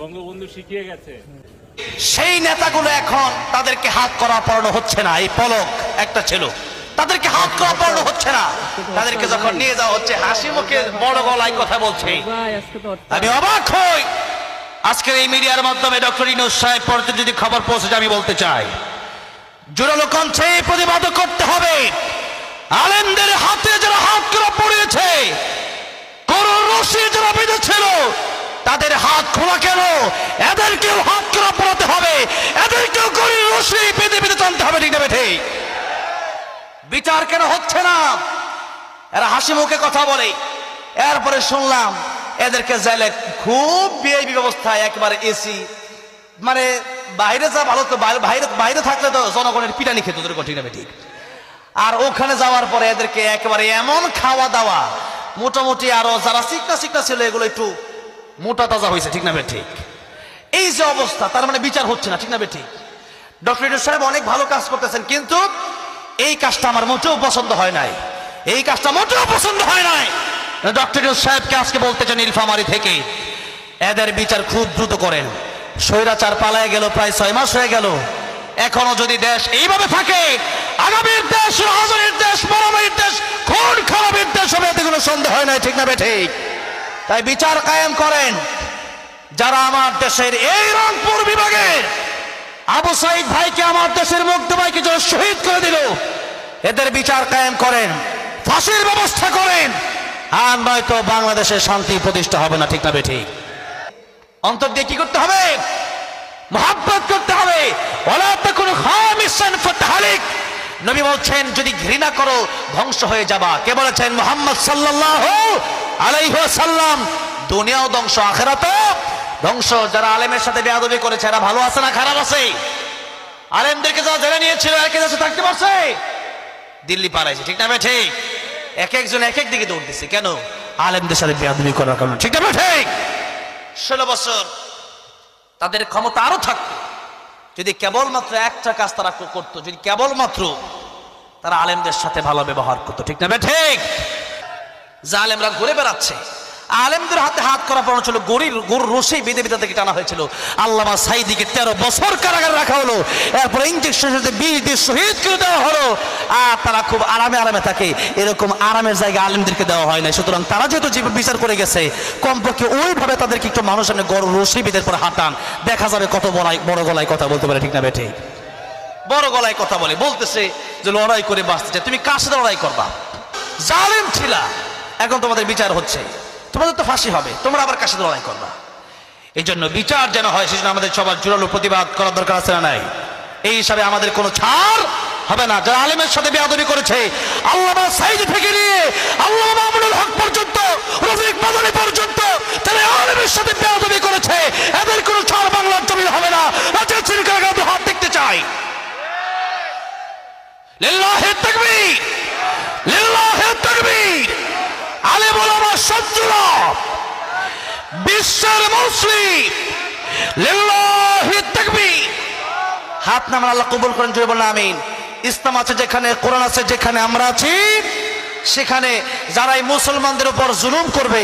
বঙ্গবন্ধু শিখিয়ে গেছে। সেই নেতাগুলো এখন তাদেরকে হাত করা পড়ানো হচ্ছে না। এই পলক একটা ছিল, তাদেরকে হাত করা পড়ানো হচ্ছে না। তাদেরকে যখন নিয়ে যাওয়া হচ্ছে হাসি মুখে বড় গলায় কথা বলছে। আমি অবাক হই আজকের এই মিডিয়ার মাধ্যমে ডক্টর ইউনূস সাহেব পর্যন্ত যদি খবর পৌঁছে আমি বলতে চাই, জোরালো কণ্ঠে প্রতিবাদ করতে হবে। আলেমদের হাতে যারা হাত করা পড়িয়েছে, করুণ রশি যারা বেঁধেছিল, তাদের হাত খোলা কেন? এদেরকেও হাত করা পড়াতে হবে, এদেরকেও করুণ রশি বেঁধে বেঁধে টানতে হবে। ঠিক না ঠিক? বিচার কেন হচ্ছে না? এরা হাসি মুখে কথা বলে। এরপরে শুনলাম এদেরকে জেলে খুব ভিআইপি ব্যবস্থায়, একবারে এসি, মানে বাইরে যা ভালো তো, বাইরে থাকলে তো জনগণের পিটানি খেত ওদের। ঠিক না ঠিক? আর ওখানে যাওয়ার পরে এদেরকে একেবারে এমন খাওয়া দাওয়া, মোটামুটি আরো যারা চিকনা চিকনা ছিল এগুলো একটু মোটা তাজা হয়েছে। ঠিক না ঠিক? এই যে অবস্থা, তার মানে বিচার হচ্ছে না। ঠিক না ঠিক? ডক্টর ইউনূস সাহেব অনেক ভালো কাজ করতেছেন, কিন্তু এই কাজটা আমার মোটেও পছন্দ হয় নাই। এই কাজটা মোটেও পছন্দ হয় নাই। ডক্টর ইউনূস সাহেবকে আজকে বলতে চান নীলফামারী থেকে, এদের বিচার খুব দ্রুত করেন। স্বৈরাচার পালায় গেল, প্রায় 6 মাস হয়ে গেল। এখনো যদি দেশ এইভাবে থাকে, আগামীর দেশ রাজনীতির দেশ, মারামারির দেশ, খুন খারাপের দেশ হবে, এতে কোনো সন্দেহ হয় নাই। ঠিক না ঠিক? তাই বিচার কায়েম করেন। যারা আমার দেশের এই রংপুর বিভাগের আবু সাইদ ভাইকে, আমার দেশের মুগ্ধ ভাইকে যারা শহীদ করে দিল, এদের বিচার কায়েম করেন, ফাঁসির ব্যবস্থা করেন। আর নয়তো বাংলাদেশে শান্তি প্রতিষ্ঠা হবে না। ঠিক না ঠিক? অন্তর দিয়ে কি করতে হবে? মহব্বত করতে হবে। ওয়ালা তাকুনু খামিসান ফাতাহলিক। নবী বলছেন, যদি ঘৃণা করো ধ্বংস হয়ে যাবা। কে বলেছেন? মুহাম্মদ সাল্লাল্লাহু আলাইহি ওয়াসাল্লাম। দুনিয়াও ধ্বংস, আখিরাতও ধ্বংস। যারা আলেমের সাথে বেয়াদবি করেছে এরা ভালো আছে না খারাপ আছে? আলেমদেরকে যারা জেলে নিয়েছিল একে দেশে থাকতে পারছে? দিল্লি পালাইছে। ঠিক না ঠিক? এক একজন এক এক দিকে দৌড় দিচ্ছে। কেন? আলেমদের সাথে বেয়াদবি করার কারণে। ঠিক না ঠিক? 16 বছর তাদের ক্ষমতা আরো থাকতো যদি কেবলমাত্র একটা কাজ তারা করতো, যদি কেবলমাত্র তারা আলেমদের সাথে ভালো ব্যবহার করতো। ঠিক না ঠিক? জালেমরা ঘুরে বেড়াচ্ছে, আলেমদের হাতে হাত করা পড়ানো ছিল, গরুর রশি বেঁধে বেঁধে থেকে টানা হয়েছিল। আল্লামা সাঈদীকে 13 বছর কারাগারে রাখা হলো, এরপর ইঞ্জেকশন সাথে বিষ দিয়ে শহীদ করে দেওয়া হলো। আর তারা খুব আরামে আরামে থাকে। এরকম আরামের জায়গা আলেমদেরকে দেওয়া হয় না। সুতরাং তারা যেহেতু জীবন বিচার করে গেছে, কমপক্ষে ওইভাবে তাদেরকে একটু মানুষ সামনে গরুর রশি বেঁধে পরে হাঁটান, দেখা যাবে কত বড় গলায় কথা বলতে পারে। ঠিক না ঠিক? বড় গলায় কথা বলে, বলতেছে যে লড়াই করে বাঁচতে চায়। তুমি কার সাথে লড়াই করবা? জালেম ছিলা, এখন তোমাদের বিচার হচ্ছে, তোমাদের তো ফাঁসি হবে, তোমরা আবার কার সাথে লড়াই করবা? এই জন্য বিচার যেন হয়, সেজন্য আমাদের সবার জোরালো প্রতিবাদ করার দরকার আছে না নাই? এই হিসাবে আমাদের কোনো ছাড় হবে না। যারা আলেমের সাথে বেয়াদবি করেছে, আল্লামা সাঈদী থেকে নিয়ে আল্লামা মামুনুল হক পর্যন্ত, রফিক মাদানী পর্যন্ত, তারা আলেমের সাথে বেয়াদবি করেছে, এদের কোনো ছাড় বাংলার জমিন হবে না। রাজের সিনকার হাত দেখতে চাই। লিল্লাহি তাকবীর, লিল্লাহি তাকবীর। আলেম ওলামা সজ্জুরা, বিশ্বের মুসলিম, লিল্লাহি তাকবীর। হাত নামান, আল্লাহ কবুল করেন। জয় বলেন আমিন। ইসলাম আছে যেখানে, কোরআন আছে যেখানে, আমরা আছি সেখানে। যারাই মুসলমানদের উপর জুলুম করবে,